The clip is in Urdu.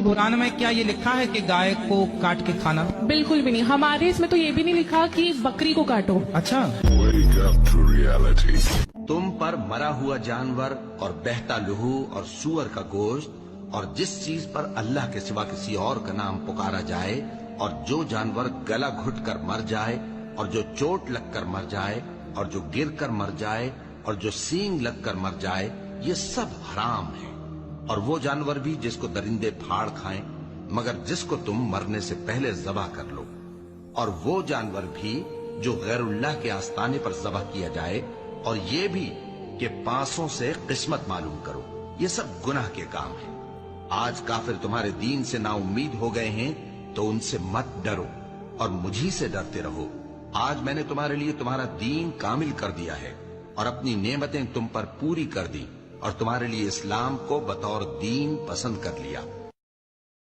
قرآن میں کیا یہ لکھا ہے کہ گائے کو کاٹ کے کھانا؟ بالکل بھی نہیں، ہمارے اس میں تو یہ بھی نہیں لکھا کہ بکری کو کاٹو. اچھا. Wake up to reality. تم پر مرا ہوا جانور اور بہتا لہو اور سور کا گوشت اور جس چیز پر اللہ کے سوا کسی اور کا نام پکارا جائے اور جو جانور گلا گھٹ کر مر جائے اور جو چوٹ لگ کر مر جائے اور جو گر کر مر جائے اور جو سینگ لگ کر مر جائے، یہ سب حرام ہے. اور وہ جانور بھی جس کو درندے پھاڑ کھائیں مگر جس کو تم مرنے سے پہلے ذبح کر لو. اور وہ جانور بھی جو غیر اللہ کے آستانے پر ذبح کیا جائے، اور یہ بھی کہ پانسوں سے قسمت معلوم کرو. یہ سب گناہ کے کام ہیں. آج کافر تمہارے دین سے نا امید ہو گئے ہیں تو ان سے مت ڈرو اور مجھی سے ڈرتے رہو. آج میں نے تمہارے لیے تمہارا دین کامل کر دیا ہے اور اپنی نعمتیں تم پر پوری کر دی اور تمہارے لیے اسلام کو بطور دین پسند کر لیا.